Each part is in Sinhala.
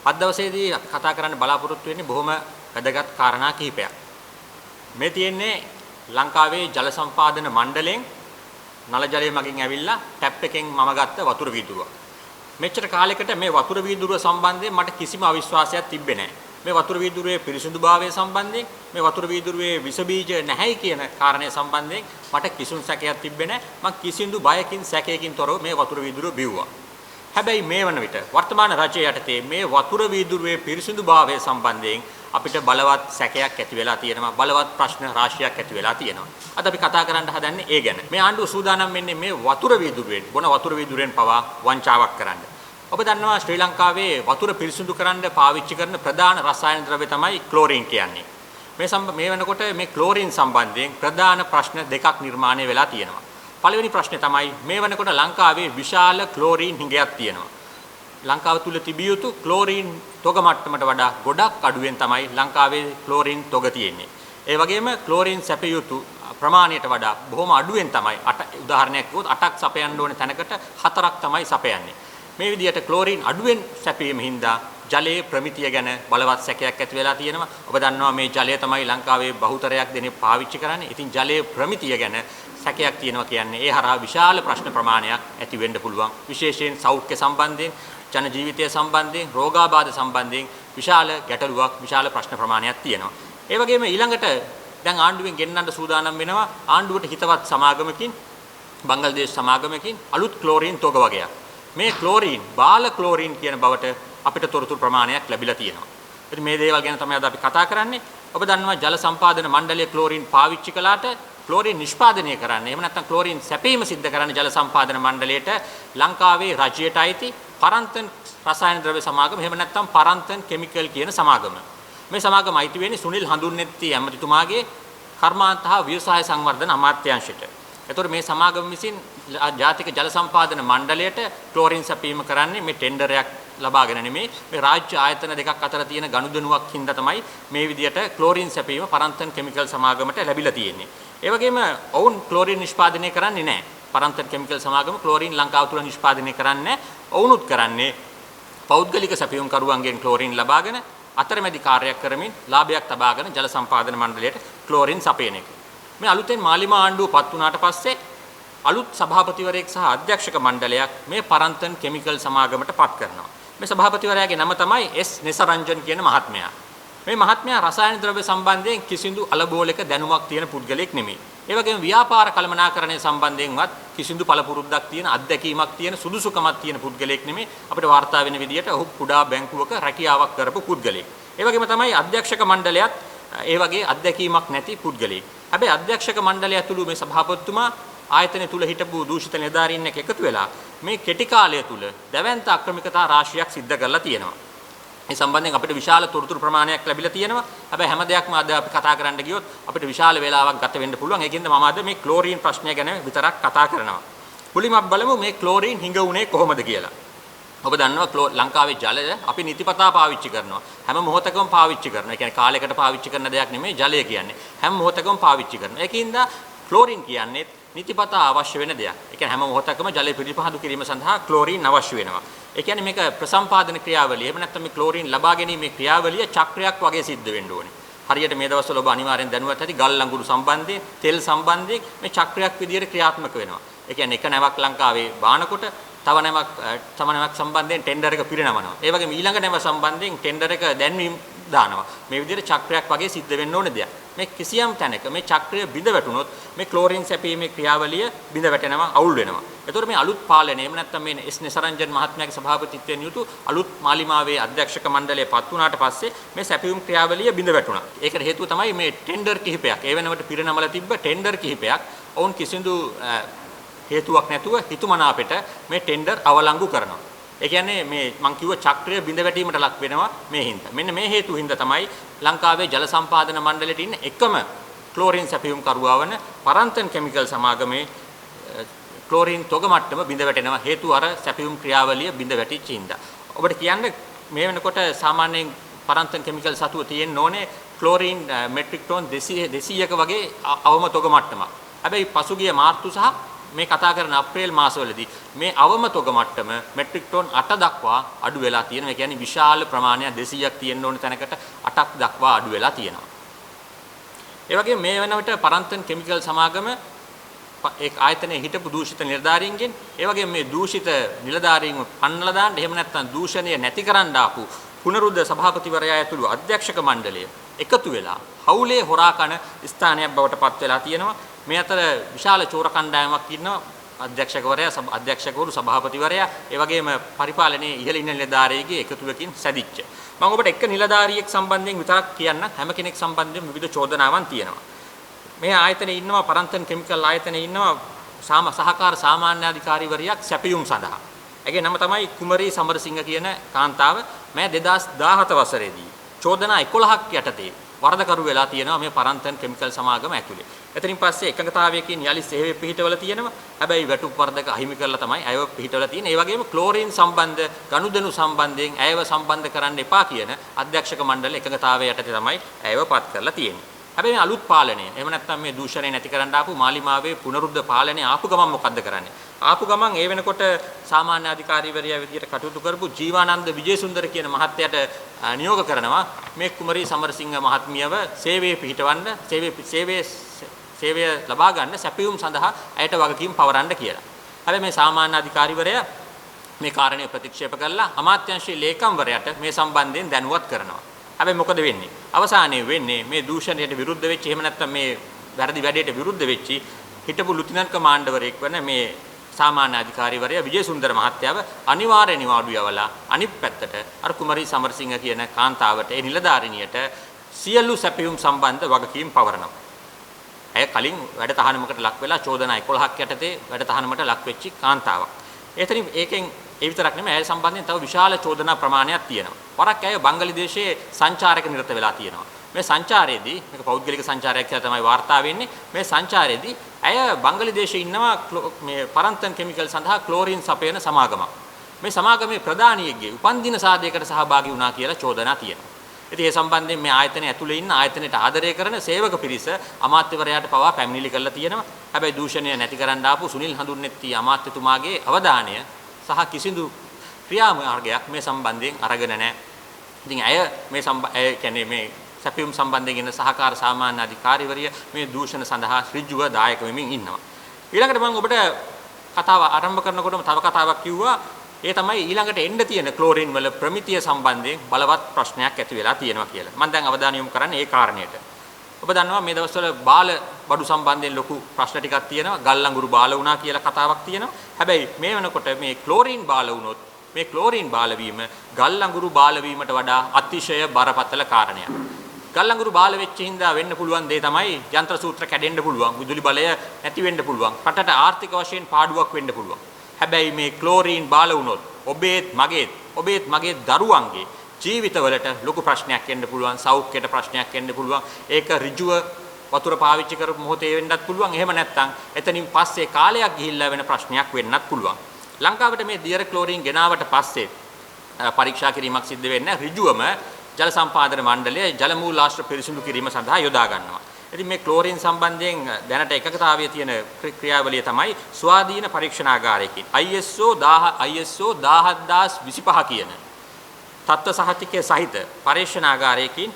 අද දවසේදී අපි කතා කරන්න බලාපොරොත්තු වෙන්නේ බොහොම වැදගත් කාරණා කිහිපයක්. මේ තියෙන්නේ ලංකාවේ ජල සම්පාදන මණ්ඩලයෙන් නල ජලය මගින් ඇවිල්ලා ටැප් එකෙන් මම ගත්ත වතුර වීදුරුව. මෙච්චර කාලයකට මේ වතුර වීදුරුව සම්බන්ධයෙන් මට කිසිම අවිශ්වාසයක් තිබ්බේ නැහැ. මේ වතුර වීදුරුවේ පිරිසිදුභාවය සම්බන්ධයෙන් මේ වතුර වීදුරුවේ විස බීජ නැහැයි කියන කාරණය සම්බන්ධයෙන් මට කිසිම සැකයක් තිබ්බේ නැහැ. මම කිසිදු බයකින් සැකයකින් තොරව මේ වතුර වීදුරුව බිව්වා. හැබැයි මේ වන විට වර්තමාන රජය යටතේ මේ වතුර වීදුරුවේ පිරිසිදුභාවය සම්බන්ධයෙන් අපිට බලවත් සැකයක් ඇති වෙලා තියෙනවා. බලවත් ප්‍රශ්න රාශියක් ඇති වෙලා තියෙනවා. අද අපි කතා කරන්න හදන්නේ ඒ ගැන. මේ ආණ්ඩුව සූදානම් වෙන්නේ මේ වතුර වීදුරුවෙන් බොන වතුර වීදුරුවෙන් පවා වංචාවක් කරන්න. ඔබ දන්නවා ශ්‍රී ලංකාවේ වතුර පිරිසිදු කරන්න පාවිච්චි කරන ප්‍රධාන රසායන ද්‍රව්‍ය තමයි ක්ලෝරින් කියන්නේ. මේ වෙනකොට මේ ක්ලෝරින් සම්බන්ධයෙන් ප්‍රධාන ප්‍රශ්න දෙකක් නිර්මාණය වෙලා තියෙනවා. පළවෙනි ප්‍රශ්නේ තමයි මේ වෙනකොට ලංකාවේ විශාල ක්ලෝරින් හිඟයක් තියෙනවා. ලංකාව තුල තිබිය යුතු ක්ලෝරින් තොග මට්ටමට වඩා ගොඩක් අඩුවෙන් තමයි ලංකාවේ ක්ලෝරින් තොග තියෙන්නේ. ඒ වගේම ක්ලෝරින් සැපිය යුතු ප්‍රමාණයට වඩා බොහොම අඩුවෙන් තමයි උදාහරණයක් කිව්වොත් 8ක් සපයන්න ඕනේ තැනකට 4ක් තමයි සපයන්නේ. මේ විදිහට ක්ලෝරින් අඩුවෙන් සැපීම හින්දා ජලයේ ප්‍රමිතිය ගැන බලවත් සැකයක් ඇති වෙලා තියෙනවා. ඔබ දන්නවා මේ ජලය තමයි ලංකාවේ බහුතරයක් දෙනෙක් පාවිච්චි කරන්නේ. ඉතින් ජලයේ ප්‍රමිතිය ගැන සැකයක් තියෙනවා කියන්නේ ඒ හරහා විශාල ප්‍රශ්න ප්‍රමාණයක් ඇති වෙන්න පුළුවන්. විශේෂයෙන් සෞඛ්‍ය සම්බන්ධයෙන්, ජන ජීවිතය සම්බන්ධයෙන්, රෝගාබාධ සම්බන්ධයෙන් විශාල ගැටලුවක්, විශාල ප්‍රශ්න ප්‍රමාණයක් තියෙනවා. ඒ වගේම ඊළඟට දැන් ආණ්ඩුවෙන් ගෙන්නන්න සූදානම් වෙනවා ආණ්ඩුවට හිතවත් සමාගමකින්, බංග්ලාදේශ සමාගමකින් අලුත් ක්ලෝරින් තොග වගයක්. මේ ක්ලෝරින් බාල ක්ලෝරින් කියන බවට අපිට තොරතුරු ප්‍රමාණයක් ලැබිලා තියෙනවා. ඉතින් මේ දේවල් ගැන තමයි අද අපි කතා කරන්නේ. ඔබ දන්නවා ජල සම්පාදන මණ්ඩලය ක්ලෝරින් පාවිච්චි කළාට ක්ලෝරින් නිෂ්පාදනය කරන්න. එහෙම නැත්නම් ක්ලෝරින් සැපීම සිද්ධ කරන්න ජල සම්පාදන මණ්ඩලයට ලංකාවේ රජයට අයිති පරන්තන් රසායන ද්‍රව්‍ය සමාගම, එහෙම නැත්නම් පරන්තන් කෙමිකල් කියන සමාගම. මේ සමාගම අයිති වෙන්නේ සුනිල් හඳුන්නෙත්ති ඇමතිතුමාගේ කර්මාන්ත හා ව්‍යවසාය සංවර්ධන අමාත්‍යාංශයට. එතකොට මේ සමාගම විසින් ජාතික ජල සම්පාදන මණ්ඩලයට ක්ලෝරින් සැපීම කරන්නේ මේ ටෙන්ඩරයක් ලබාගෙන නෙමෙයි, මේ රාජ්‍ය ආයතන දෙකක් අතර තියෙන ගනුදෙනුවක් හින්දා තමයි මේ විදියට ක්ලෝරින් සැපීම පරන්තන් කෙමිකල් සමාගමට ලැබිලා තියෙන්නේ. ඒ වගේම ඔවුන් ක්ලෝරින් නිෂ්පාදනය කරන්නේ නැහැ. පරන්තන් කෙමිකල් සමාගම ක්ලෝරින් ලංකාව තුල නිෂ්පාදනය කරන්නේ නැහැ. ඔවුනුත් කරන්නේ පෞද්ගලික සැපයුම් කරුවන්ගෙන් ක්ලෝරින් ලබාගෙන අතරමැදි කාර්යයක් කරමින් ලාභයක් තබාගෙන ජල සම්පාදන මණ්ඩලයට ක්ලෝරින් සපයන එක. මේ අලුතෙන් මාලිමා ආණ්ඩුව පත් වුණාට පස්සේ අලුත් සභාපතිවරයෙක් සහ අධ්‍යක්ෂක මණ්ඩලයක් මේ පරන්තන් කෙමිකල් සමාගමට පත් කරනවා. මේ සභාපතිවරයාගේ නම තමයි එස් නිසරංජන් කියන මහත්මයා. මේ මහත්මයා රසායන ද්‍රව්‍ය සම්බන්ධයෙන් කිසිදු අලබෝලක දැනුමක් තියෙන පුද්ගලෙක් නෙමෙයි. ඒ වගේම ව්‍යාපාර කළමනාකරණය සම්බන්ධයෙන්වත් කිසිදු පළපුරුද්දක් තියෙන, අත්දැකීමක් තියෙන, සුදුසුකමක් තියෙන පුද්ගලෙක් නෙමෙයි. අපිට වාර්තා වෙන විදිහට ඔහු කුඩා බැංකුවක රැකියාවක් කරපු පුද්ගලෙක්. ඒ වගේම තමයි අධ්‍යක්ෂක මණ්ඩලයත් ඒ වගේ අත්දැකීමක් නැති පුද්ගලෙක්. හැබැයි අධ්‍යක්ෂක මණ්ඩලය ඇතුළු මේ සභාපතිතුමා ආයතනය තුල හිටපු දූෂිත නිලධාරීන් එක්ක එකතු වෙලා මේ කෙටි කාලය තුල දැවැන්ත අක්‍රමිකතා රාශියක් සිද්ධ කරලා තියෙනවා. මේ සම්බන්ධයෙන් අපිට විශාල තොරතුරු ප්‍රමාණයක් ලැබිලා තියෙනවා. හැබැයි හැම දෙයක්ම අද අපි කතා කරන්න ගියොත් අපිට විශාල වේලාවක් ගත වෙන්න පුළුවන්. ඒකින්ද මම අද මේ ක්ලෝරින් ප්‍රශ්නය ගැන විතරක් කතා කරනවා. මුලින්ම අපි බලමු මේ ක්ලෝරින් හිඟ උනේ කොහොමද කියලා. ඔබ දන්නවා ලංකාවේ ජලය අපි නිතිපතා පාවිච්චි කරනවා. හැම මොහොතකම පාවිච්චි කරනවා. ඒ කියන්නේ කාලයකට පාවිච්චි කරන දෙයක් නෙමෙයි ජලය කියන්නේ. හැම මොහොතකම පාවිච්චි කරනවා. ඒකින්ද ක්ලෝරින් කියන්නේ නිතිපතා අවශ්‍ය වෙන දෙයක්. ඒ කියන්නේ හැම මොහොතකම ජලය පිරිපහදු කිරීම සඳහා ක්ලෝරින් අවශ්‍ය වෙනවා. ඒ කියන්නේ මේක ප්‍රසම්පාදන ක්‍රියාවලිය. එහෙම නැත්නම් මේ ක්ලෝරින් ලබා ගැනීමේ ක්‍රියාවලිය චක්‍රයක් වගේ සිද්ධ වෙන්න ඕනේ. හරියට මේ දවස්වල ඔබ අනිවාර්යෙන් දැනුවත් ඇති ගල් ලඟුරු සම්බන්ධයෙන්, තෙල් සම්බන්ධයෙන් මේ චක්‍රයක් විදියට ක්‍රියාත්මක වෙනවා. ඒ කියන්නේ එක නැවක් ලංකාවේ බානකොට තව නැවක් සම්බන්ධයෙන් ටෙන්ඩර් එක පිරිනමනවා. ඒ වගේම ඊළඟ නැව සම්බන්ධයෙන් ටෙන්ඩර් එක දැන්වීම දානවා. මේ විදිහට චක්‍රයක් වගේ සිද්ධ වෙන්න ඕනේ දෙයක්. මේ කිසියම් තැනක මේ චක්‍රය බිඳ වැටුනොත් මේ ක්ලෝරින් සැපීමේ ක්‍රියාවලිය බිඳ වැටෙනවා, අවුල් වෙනවා. ඒතකොට මේ අලුත් පාලනය එහෙම නැත්නම් මේ එස් නිසරංජන් මහත්මයාගේ සභාපතිත්වයෙන් යුතු අලුත් මාලිමාවේ අධ්‍යක්ෂක මණ්ඩලය පත් වුණාට පස්සේ මේ සැපයුම් ක්‍රියාවලිය බිඳ වැටුණා. ඒකට හේතුව තමයි මේ ටෙන්ඩර් කිහිපයක්. ඒ වෙනකොට පිරිනමලා තිබ්බ ටෙන්ඩර් කිහිපයක් ඔවුන් කිසිදු හේතුවක් නැතුව හිතුමනාපෙට මේ ටෙන්ඩර් අවලංගු කරනවා. ඒ කියන්නේ මේ මං කිව්ව චක්‍රය බිඳ වැටීමට ලක් වෙනවා මේ හින්දා. මෙන්න මේ හේතු හින්දා තමයි ලංකාවේ ජල සම්පාදන මණ්ඩලයට ඉන්න එකම ක්ලෝරින් සැපයුම් කරුවා වන පරන්තන් කෙමිකල් සමාගමේ ක්ලෝරින් තොග මට්ටම බිඳ වැටෙනවා. හේතුව අර සැපයුම් ක්‍රියාවලිය බිඳ වැටිච්ච හින්දා. ඔබට කියන්නේ මේ වෙනකොට සාමාන්‍යයෙන් පරන්තන් කෙමිකල් සතුව තියෙන්න ඕනේ ක්ලෝරින් මෙට්‍රික් ටෝන් 200ක වගේ අවම තොග මට්ටමක්. හැබැයි පසුගිය මාර්තු සහ මේ කතා කරන අප්‍රේල් මාසවලදී මේ අවම තොග මට්ටම මෙට්‍රික් ටන් 8 දක්වා අඩු වෙලා තියෙනවා. ඒ කියන්නේ විශාල ප්‍රමාණයක් 200ක් තියෙන්න ඕන තැනකට 8ක් දක්වා අඩු වෙලා තියෙනවා. ඒ වගේම මේ වෙනකොට පරන්තන් කිමිකල් සමාගම ඒ ආයතනයේ හිටපු දූෂිත නිලධාරීන්ගෙන් ඒ වගේම මේ දූෂිත නිලධාරීන්ව පන්නලා දාන්න එහෙම නැත්නම් දූෂණය නැති කරන්න ආපු පුනරුද්ධ සභාපතිවරයා ඇතුළු අධ්‍යක්ෂක මණ්ඩලය එකතු වෙලා හවුලේ හොරා කන ස්ථානයක් බවට පත් වෙලා තියෙනවා. මේ අතර විශාල චෝර කණ්ඩායමක් ඉන්නවා. අධ්‍යක්ෂකවරු සභාපතිවරයා ඒ වගේම පරිපාලනයේ ඉහළ ඉන්න නිලධාරීගේ එකතුවකින් සැදිච්ච. මම ඔබට එක නිලධාරියෙක් සම්බන්ධයෙන් විතරක් කියන්න. හැම කෙනෙක් සම්බන්ධයෙන් විවිධ චෝදනාවන් තියෙනවා. මේ ආයතනයේ ඉන්නවා පරන්තන් කිමිකල් ආයතනයේ ඉන්නවා සහකාර සාමාන්‍යාධිකාරීවරියක් සැපයුම් සඳහා. ඒකේ නම තමයි කුමරී සමරසිංහ කියන කාන්තාව. මේ 2017 වසරේදී චෝදනා 11ක් යටතේ වරදකරු වෙලා තියෙනවා මේ පරන්තන් කිමිකල් සමාගම ඇතුලේ. එතනින් පස්සේ එකඟතාවයකින් යලි සේවය පිහිටවල තියෙනවා. හැබැයි වැටුප් වර්ධක අහිමි කරලා තමයි අයව පිහිටවල තියෙන්නේ. ඒ වගේම ක්ලෝරින් සම්බන්ධ ගනුදෙනු සම්බන්ධයෙන් අයව සම්බන්ධ කරන්න එපා කියන අධ්‍යක්ෂක මණ්ඩල එකඟතාවය යටතේ තමයි අයව පත් කරලා තියෙන්නේ. හැබැයි මේ අලුත් පාලනය එහෙම නැත්නම් මේ දූෂණය නැති කරන්න ආපු මාලිමාවේ පුනරුද්ධ පාලනය ආපු ගමන් මොකද්ද කරන්නේ? ආපු ගමන් ඒ වෙනකොට සාමාන්‍ය අධිකාරීවරයා විදියට කටයුතු කරපු ජීවානන්ද විජේසුන්දර කියන මහත්තයාට නියෝග කරනවා මේ කුමරී සමරසිංහ මහත්මියව සේවයේ පිහිටවන්න සේවය ලබා ගන්න සැපයුම් සඳහා ඇයට වගකීම් පවරන්න කියලා. හැබැයි මේ සාමාන්‍ය අධිකාරීවරයා මේ කාරණය ප්‍රතික්ෂේප කළා අමාත්‍යාංශයේ ලේකම්වරයාට මේ සම්බන්ධයෙන් දැනුවත් කරනවා. හැබැයි මොකද වෙන්නේ? අවසානයේ වෙන්නේ මේ දූෂණයට විරුද්ධ වෙච්ච එහෙම නැත්නම් මේ වැරදි වැඩේට විරුද්ධ වෙච්චි හිටපු ලුතිනන්ට් කමාන්ඩර්වරයෙක් වන මේ සාමාන්‍ය අධිකාරීවරයා විජේසුන්දර මහත්තයාව අනිවාර්ය නිවාඩු යවලා අනිත් පැත්තට අර කුමරී සමරසිංහ කියන කාන්තාවට ඒ නිලධාරිනියට සියලු සැපයුම් සම්බන්ධ වගකීම් පවරනවා. ඇය කලින් වැඩ තහනමකට ලක් වෙලා චෝදනා 11ක් යටතේ වැඩ තහනමකට ලක් වෙච්චි කාන්තාවක්. ඒතරින් ඒකෙන් ඒ විතරක් නෙමෙයි ඇය සම්බන්ධයෙන් තව විශාල චෝදනා ප්‍රමාණයක් තියෙනවා. වරක් ඇය බංගලිදේශයේ සංචාරක නිරත වෙලා තියෙනවා. මේ සංචාරයේදී මේක පෞද්ගලික සංචාරයක් කියලා තමයි වාර්තා වෙන්නේ. මේ සංචාරයේදී ඇය බංගලිදේශයේ ඉන්නවා මේ පරන්තන් කිමිකල් සඳහා ක්ලෝරින් සපයන සමාගමක්. මේ සමාගමේ ප්‍රධානියෙක්ගේ උපන්දින සාදයකට සහභාගී වුණා කියලා චෝදනා තියෙනවා. ඉතින් ඒ සම්බන්ධයෙන් මේ ආයතනය ඇතුලේ ඉන්න ආයතනයට ආදරය කරන සේවක පිරිස අමාත්‍යවරයාට පවා පැමිණිලි කරලා තියෙනවා. හැබැයි දූෂණය නැති කරන්න ආපු සුනිල් හඳුන්නෙත්ති අමාත්‍යතුමාගේ අවධානය සහ කිසිදු ක්‍රියාමාර්ගයක් මේ සම්බන්ධයෙන් අරගෙන නැහැ. ඉතින් ඇය කියන්නේ මේ සැපයුම් සම්බන්ධයෙන් ඉන්න සහකාර සාමාන්‍ය අධිකාරීවරිය මේ දූෂණ සඳහා ඍජුව දායක වෙමින් ඉන්නවා. ඊළඟට මම ඔබට කතාව ආරම්භ කරනකොටම තව කතාවක් කිව්වා. ඒ තමයි ඊළඟට එන්න තියෙන ක්ලෝරින් වල ප්‍රමිතිය සම්බන්ධයෙන් බලවත් ප්‍රශ්නයක් ඇති වෙලා තියෙනවා කියලා. මම දැන් අවධානය යොමු කරන්නේ ඒ කාරණයට. ඔබ දන්නවා මේ දවස්වල බාල බඩු සම්බන්ධයෙන් ලොකු ප්‍රශ්න ටිකක් තියෙනවා. ගල් අඟුරු බාල වුණා කියලා කතාවක් තියෙනවා. හැබැයි මේ වෙනකොට මේ ක්ලෝරින් බාල වුණොත් මේ ක්ලෝරින් බාල වීම ගල් අඟුරු බාල වීමට වඩා අතිශය බරපතල කාරණයක්. ගල් අඟුරු බාල වෙච්ච හින්දා වෙන්න පුළුවන් දේ තමයි යන්ත්‍ර සූත්‍ර කැඩෙන්න පුළුවන්. විදුලි බලය නැති වෙන්න පුළුවන්. රටට ආර්ථික වශයෙන් පාඩුවක් වෙන්න පුළුවන්. හැබැයි මේ ක්ලෝරින් බාල වුණොත් ඔබේත් මගේත් දරුවන්ගේ ජීවිතවලට ලොකු ප්‍රශ්නයක් එන්න පුළුවන්. සෞඛ්‍යයට ප්‍රශ්නයක් එන්න පුළුවන්. ඒක ඍජුව වතුර පාවිච්චි කරපු මොහොතේ වෙන්නත් පුළුවන්. එහෙම නැත්නම් එතනින් පස්සේ කාලයක් ගිහිල්ලා වෙන ප්‍රශ්නයක් වෙන්නත් පුළුවන්. ලංකාවට මේ දියර ක්ලෝරින් ගෙනාවට පස්සේ පරීක්ෂා කිරීමක් සිද්ධ වෙන්නේ ඍජුවම ජල සම්පාදන මණ්ඩලය ජල මූලාශ්‍ර පිරිසිදු කිරීම සඳහා යොදා ගන්නවා. ඉතින් මේ ක්ලෝරින් සම්බන්ධයෙන් දැනට එකකතාවයේ තියෙන ක්‍රියාවලිය තමයි ස්වාධීන පරීක්ෂණාගාරයකින් ISO 17025 කියන තත්ත්ව සහතිකයේ සහිත පරීක්ෂණාගාරයකින්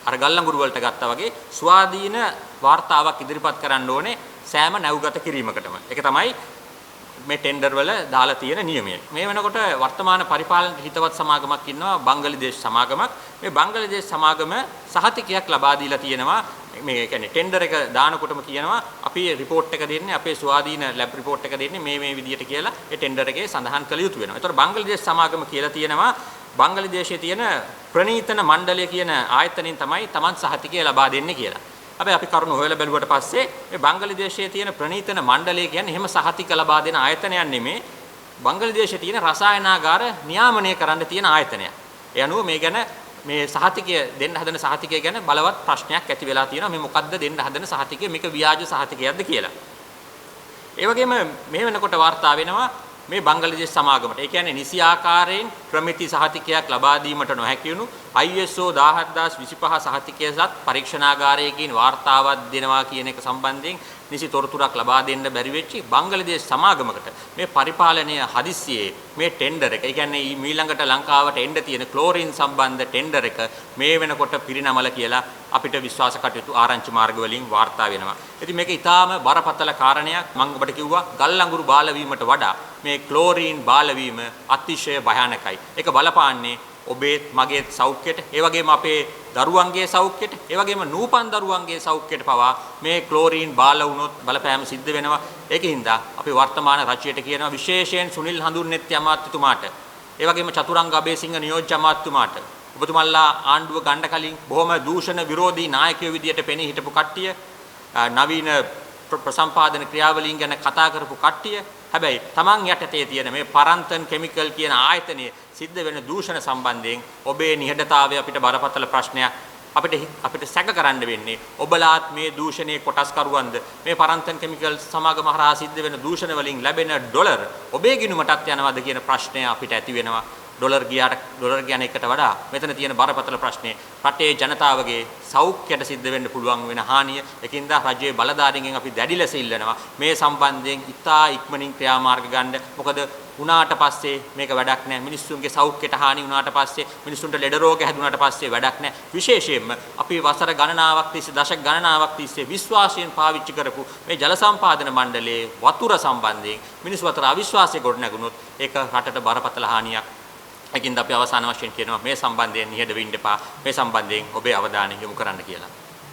අර ගල්ලඟුරු වලට ගත්තා වගේ ස්වාධීන වාර්තාවක් ඉදිරිපත් කරන්න ඕනේ සෑම නැව්ගත කිරීමකටම. ඒක තමයි මේ ටෙන්ඩර් වල දාලා තියෙන නියමය. මේ වෙනකොට වර්තමාන පරිපාලන හිතවත් සමාගමක් ඉන්නවා බංගලිදේශ සමාගමක්. මේ බංගලිදේශ සමාගම සහතිකයක් ලබා දීලා තියෙනවා. මේ කියන්නේ ටෙන්ඩර් එක දානකොටම කියනවා අපි රිපෝට් එක දෙන්නේ අපේ ස්වාධීන ලැබ් රිපෝට් එක දෙන්නේ මේ විදියට කියලා ඒ ටෙන්ඩර් එකේ සඳහන් කළ යුතු වෙනවා. ඒතර බංගලිදේශ සමාගම කියලා තියෙනවා බංගලිදේශයේ තියෙන ප්‍රණීතන මණ්ඩලය කියන ආයතනයෙන් තමයි Taman සහතිකය ලබා දෙන්නේ කියලා. හැබැයි අපි කරුණු හොයලා බැලුවට පස්සේ මේ බංගලිදේශයේ තියෙන ප්‍රණීතන මණ්ඩලය කියන්නේ එහෙම සහතික ලබා දෙන ආයතනයක් නෙමෙයි. බංගලිදේශයේ තියෙන රසායනාගාර නියාමනය කරන්න තියෙන ආයතනයක්. ඒ අනුව මේ ගැන මේ සහතිකය දෙන්න හදන සහතිකය ගැන බලවත් ප්‍රශ්නයක් ඇති වෙලා තියෙනවා. මේ මොකද්ද දෙන්න හදන සහතිකය? මේක ව්‍යාජ සහතිකයක්ද කියලා. ඒ වගේම මේ වෙනකොට වාර්තා වෙනවා මේ බංග්ලාදේශ සමාගමට. ඒ කියන්නේ නිසි ආකාරයෙන් ප්‍රමිති සහතිකයක් ලබා දීමට නොහැකි වුණු ISO 17025 සහතිකයසත් පරීක්ෂණාගාරයකින් වාර්තාවක් දෙනවා කියන එක සම්බන්ධයෙන් නිසි තොරතුරක් ලබා දෙන්න බැරි වෙච්චි බංග්ලාදේශ සමාගමකට මේ පරිපාලනය හදිස්සියේ මේ ටෙන්ඩර් එක, ඒ කියන්නේ ඊළඟට ලංකාවට එන්න තියෙන ක්ලෝරින් සම්බන්ධ ටෙන්ඩර් එක මේ වෙනකොට පිරිනමල කියලා අපිට විශ්වාස කටයුතු ආරංචි මාර්ග වලින් වාර්තා වෙනවා. ඉතින් මේක ඊටාම බරපතල කාරණයක්. මම ඔබට කිව්වා ගල් අඟුරු බාල වීමට වඩා මේ ක්ලෝරින් බාල වීම අතිශය භයානකයි. ඒක බලපාන්නේ ඔබේ මගේ සෞඛ්‍යයට, ඒ වගේම අපේ දරුවන්ගේ සෞඛ්‍යයට, ඒ වගේම නූපන් දරුවන්ගේ සෞඛ්‍යයට පවා මේ ක්ලෝරින් බාල වුණොත් බලපෑම සිද්ධ වෙනවා. ඒකින්ද අපි වර්තමාන රජයට කියනවා විශේෂයෙන් සුනිල් හඳුන්නෙත්ති අමාත්‍යතුමාට, ඒ වගේම චතුරංග අබේසිංහ නියෝජ්‍ය අමාත්‍යතුමාට, ඔබතුමන්ලා ආණ්ඩුව ගන්න කලින් බොහොම දූෂණ විරෝධී නායකයෝ විදියට පෙනී හිටපු කට්ටිය, නවීන ප්‍රසම්පාදන ක්‍රියාවලීන් ගැන කතා කරපු කට්ටිය, හැබැයි Taman යටතේ තියෙන මේ පරන්තන් කෙමිකල් කියන ආයතනයේ සිද්ධ වෙන දූෂණ සම්බන්ධයෙන් ඔබේ නිහඬතාවය අපිට බරපතල ප්‍රශ්නයක්. අපිට සැක කරන්න වෙන්නේ ඔබලාත් මේ දූෂණයේ කොටස්කරුවන්ද, මේ පරන්තන් කෙමිකල් සමාගම හරහා සිද්ධ වෙන දූෂණ වලින් ලැබෙන ඩොලර් ඔබේ ගිණුමටත් යනවද කියන ප්‍රශ්නය අපිට ඇති වෙනවා. ඩොලර් කියන එකට වඩා මෙතන තියෙන බරපතල ප්‍රශ්නේ රටේ ජනතාවගේ සෞඛ්‍යයට සිද්ධ වෙන්න පුළුවන් වෙන හානිය. ඒකින්ද රජයේ බලධාරීන්ගෙන් අපි දැඩි ලෙස ඉල්ලනවා මේ සම්බන්ධයෙන් ඉතා ඉක්මනින් ක්‍රියාමාර්ග ගන්න. මොකද උනාට පස්සේ මේක වැඩක් නැහැ. මිනිස්සුන්ගේ සෞඛ්‍යයට හානි උනාට පස්සේ, මිනිස්සුන්ට ලෙඩ රෝග හැදුනාට පස්සේ වැඩක් නැහැ. විශේෂයෙන්ම අපි වසර ගණනාවක් තිස්සේ, දශක ගණනාවක් තිස්සේ විශ්වාසයෙන් පාවිච්චි කරපු මේ ජල සම්පාදන මණ්ඩලයේ වතුර සම්බන්ධයෙන් මිනිස්සු අතර අවිශ්වාසය ගොඩනැගුණොත් ඒක රටට බරපතල හානියක්. ඒකින්ද අපි අවසාන වශයෙන් කියනවා මේ සම්බන්ධයෙන් නිහඬ වෙන්න එපා. මේ සම්බන්ධයෙන් ඔබේ අවධානය යොමු කරන්න කියලා.